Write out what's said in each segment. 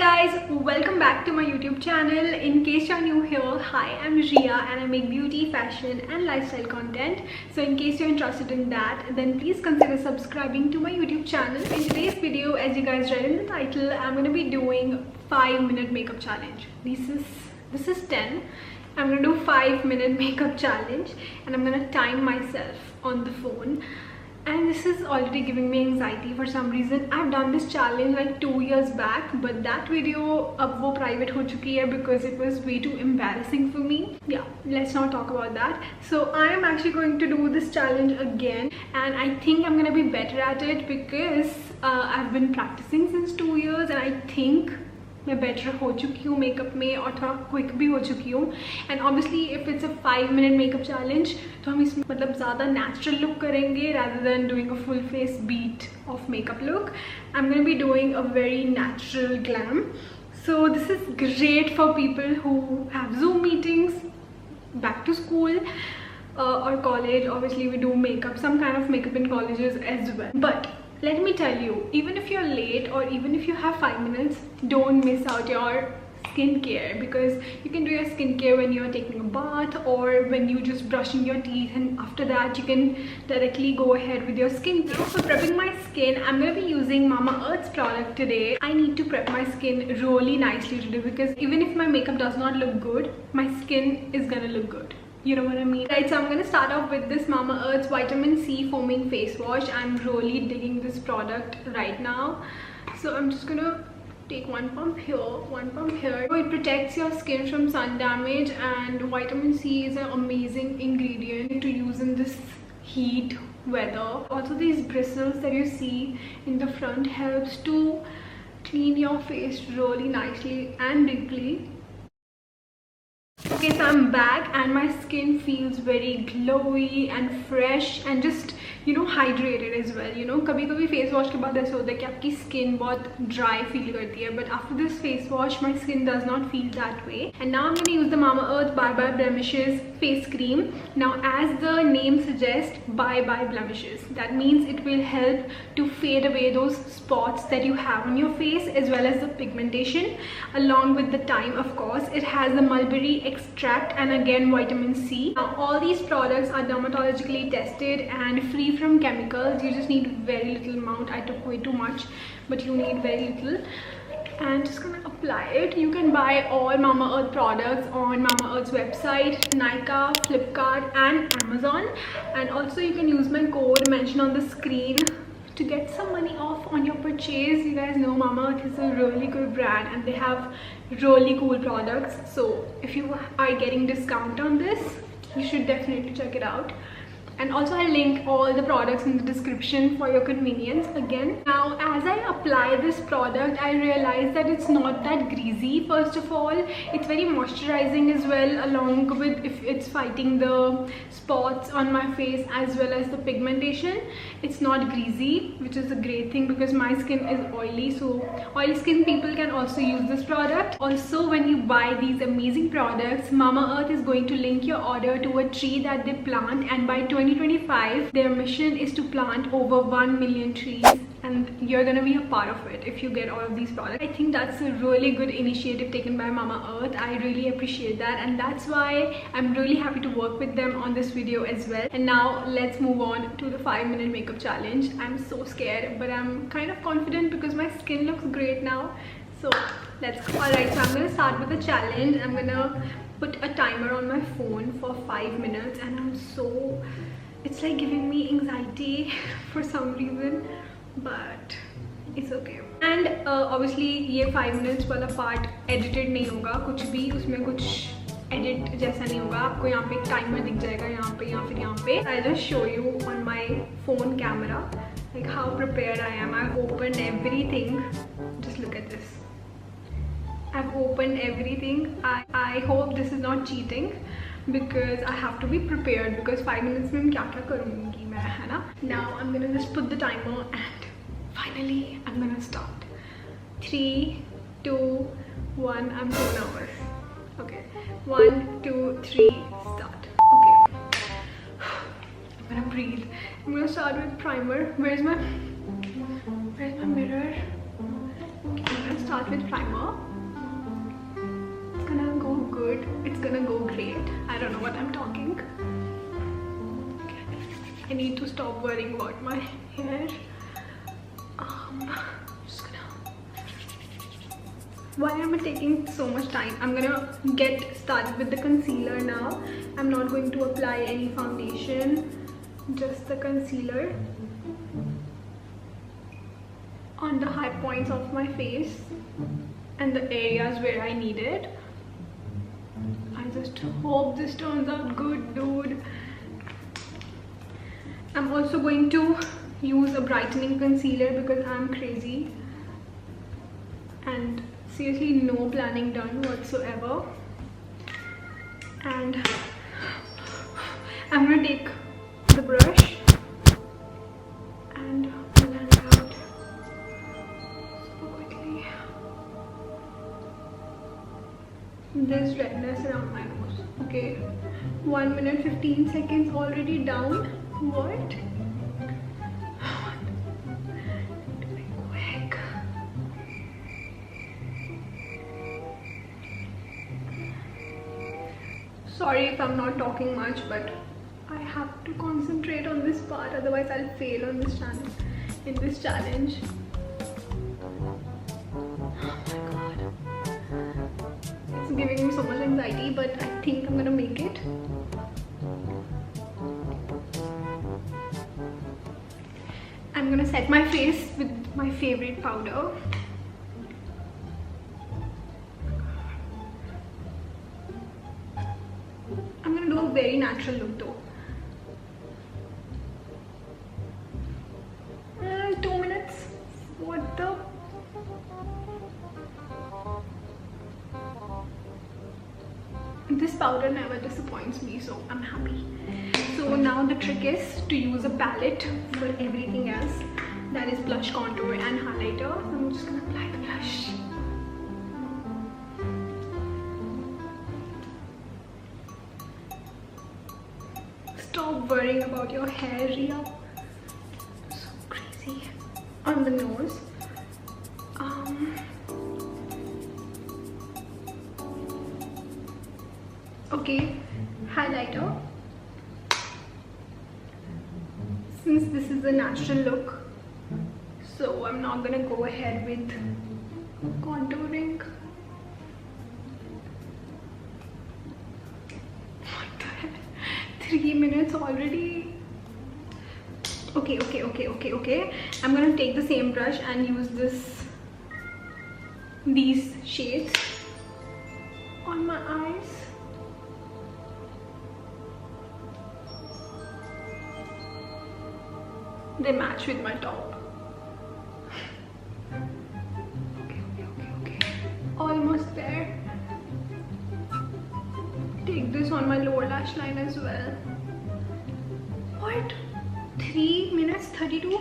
guys, welcome back to my YouTube channel. In case you're new here, hi, I'm Ria and I make beauty, fashion and lifestyle content. So in case you're interested in that, then please consider subscribing to my YouTube channel. In today's video, as you guys read in the title, I'm going to be doing 5-minute makeup challenge. This is 10. I'm going to do 5-minute makeup challenge and I'm going to time myself on the phone. And this is already giving me anxiety for some reason. I've done this challenge like 2 years back, but that video अब वो private हो चुकी है because it was way too embarrassing for me. Yeah, let's not talk about that. So I am actually going to do this challenge again, and I think I'm gonna be better at it because I've been practicing since 2 years, and I think मैं better हो चुकी हूँ makeup में और थोड़ा quick भी हो चुकी हूँ. And obviously if it's a 5-minute makeup challenge तो हम इसमें मतलब ज़्यादा नेचुरल लुक करेंगे rather than doing a full face beat of makeup look. I'm going to be doing a very natural glam. So this is great for people who have Zoom meetings, back to school or college. Obviously we do makeup, some kind of makeup in colleges as well. But let me tell you, even if you're late or even if you have 5 minutes, don't miss out your skincare, because you can do your skincare when you're taking a bath or when you're just brushing your teeth, and after that you can directly go ahead with your skincare. For prepping my skin, I'm going to be using Mamaearth's product today. I need to prep my skin really nicely today because even if my makeup does not look good, my skin is gonna look good. You know what I mean? Right, so I'm going to start off with this Mamaearth's Vitamin C Foaming Face Wash. I'm really digging this product right now. So I'm just going to take one pump here, one pump here. It protects your skin from sun damage, and vitamin C is an amazing ingredient to use in this heat weather. Also, these bristles that you see in the front helps to clean your face really nicely and deeply. Okay, so I'm back and my skin feels very glowy and fresh and just, you know, hydrated as well. You know, कभी-कभी face wash के बाद ऐसे होता है कि आपकी skin बहुत dry feel करती है, but after this face wash my skin does not feel that way. And now I'm going to use the Mamaearth Bye Bye Blemishes face cream. Now, as the name suggests, bye bye blemishes. That means it will help to fade away those spots that you have on your face as well as the pigmentation, along with the time, of course. It has the mulberry extract and again vitamin C. Now all these products are dermatologically tested and free from chemicals. You just need very little amount. I took way too much, but you need very little. And just gonna apply it. You can buy all Mamaearth products on Mamaearth's website, Nykaa, Flipkart and Amazon. And also you can use my code mentioned on the screen to get some money off on your purchase. You guys know Mamaearth is a really good brand and they have really cool products. So if you are getting discount on this, you should definitely check it out. And also I'll link all the products in the description for your convenience again. Now, as I apply this product, I realized that it's not that greasy. First of all, it's very moisturizing as well, along with if it's fighting the spots on my face as well as the pigmentation. It's not greasy, which is a great thing because my skin is oily, so oily skin people can also use this product. Also, when you buy these amazing products, Mamaearth is going to link your order to a tree that they plant, and by 2025 their mission is to plant over 1 million trees, and you're gonna be a part of it if you get all of these products. I think that's a really good initiative taken by Mamaearth. I really appreciate that, and that's why I'm really happy to work with them on this video as well. And now let's move on to the 5-minute makeup challenge. I'm so scared, but I'm kind of confident because my skin looks great now. So let's go. Alright, so I'm gonna start with the challenge. I'm gonna put a timer on my phone for 5 minutes, and it's like giving me anxiety for some reason, but it's okay. And obviously ये 5 minutes वाला part edited नहीं होगा, कुछ भी उसमें कुछ edit जैसा नहीं होगा. आपको यहाँ पे एक timer दिख जाएगा, यहाँ पे या फिर यहाँ पे. I'll just show you on my phone camera like how prepared I am. I've opened everything. Just look at this. I've opened everything. I hope this is not cheating because I have to be prepared, because 5 minutes में क्या क्या करूँगी मैं, है ना? Now I'm gonna just put the timer and finally I'm gonna start. 3, 2, 1. I'm so nervous. Okay, 1, 2, 3, start. Okay, I'm gonna breathe. I'm gonna start with primer. Where's my mirror? Okay, I'm gonna start start with primer. It's gonna go good. It's gonna go great. I don't know what I'm talking. I need to stop worrying about my hair. Just gonna. Why am I taking so much time? I'm gonna get started with the concealer now. I'm not going to apply any foundation, just the concealer on the high points of my face and the areas where I need it. I just hope this turns out good, dude. I'm also going to use a brightening concealer because I'm crazy and seriously no planning done whatsoever. And I'm gonna take the brush and blend it out so quickly. There's redness around my nose. Okay, 1 minute 15 seconds already down. What? Quick. Sorry if I'm not talking much, but I have to concentrate on this part, otherwise I'll fail on this channel, in this challenge. Oh my god. It's giving me so much anxiety, but I think I'm gonna make it. I'm gonna set my face with my favorite powder. I'm gonna do a very natural look though. 2 minutes. What the? This powder never disappoints me, so I'm happy. So now the trick is to use a palette for everything else. That is blush, contour and highlighter. So I'm just gonna apply the blush. Stop worrying about your hair, Ria. So crazy. On the nose. Okay, highlighter. Since this is a natural look, so I'm not gonna go ahead with contouring. What the hell? 3 minutes already. Okay. I'm gonna take the same brush and use these shades on my eyes. They match with my top. Okay. Almost there. Take this on my lower lash line as well. What? 3 minutes 32?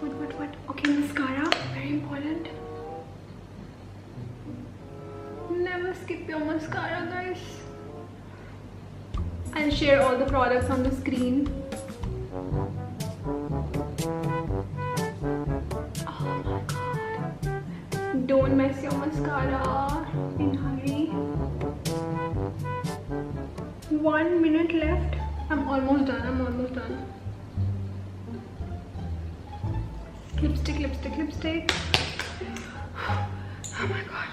What? Okay, mascara. Very important. Never skip your mascara, guys. I'll share all the products on the screen. Don't mess your mascara in hurry. 1 minute left. I'm almost done. Lipstick. Oh my god.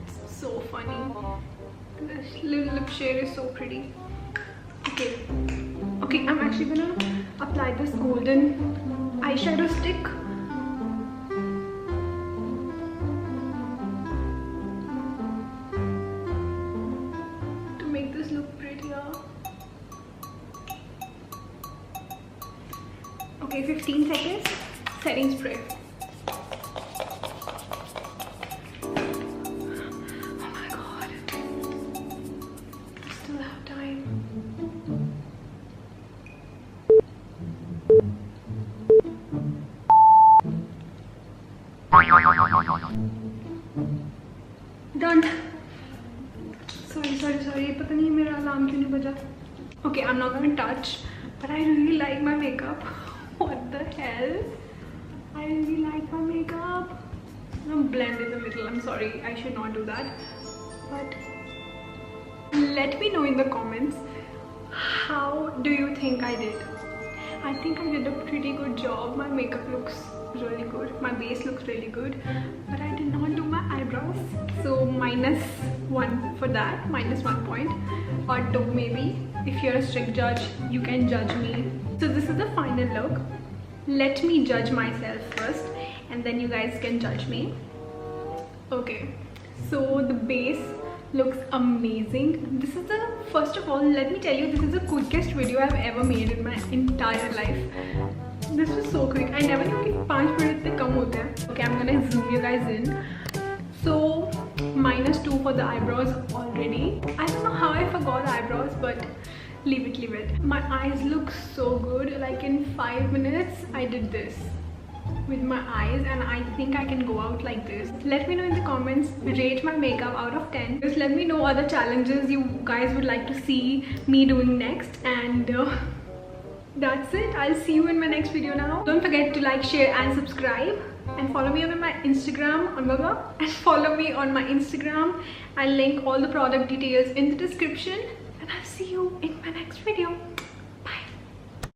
It's so funny. This little lip shade is so pretty. Okay, I'm actually gonna apply this golden eyeshadow stick. To make this look prettier. Okay, 15 seconds. Setting spray. Done. Sorry. पता नहीं मेरा alarm क्यों नहीं Okay, I'm not gonna touch, but I really like my makeup. What the hell? I really like my makeup. I'm blended a little, I'm sorry, I should not do that. But let me know in the comments, how do you think I did? I think I did a pretty good job. My makeup looks really good, my base looks really good, but I did not do my eyebrows, so -1 for that, -1 point or 2 maybe. If you're a strict judge, you can judge me. So this is the final look. Let me judge myself first and then you guys can judge me. Okay, so the base looks amazing. This is the, first of all, let me tell you, this is the quickest video I've ever made in my entire life. This was so quick. I never knew कि 5 minutes से कम होते हैं. Okay, I'm gonna zoom you guys in. So -2 for the eyebrows already. I don't know how I forgot eyebrows, but leave it. My eyes look so good. Like in 5 minutes I did this with my eyes, and I think I can go out like this. Let me know in the comments, rate my makeup out of 10. Just let me know other challenges you guys would like to see me doing next, and that's it. I'll see you in my next video now. Don't forget to like, share and subscribe, and follow me on my Instagram and follow me on my Instagram. I'll link all the product details in the description, and I'll see you in my next video.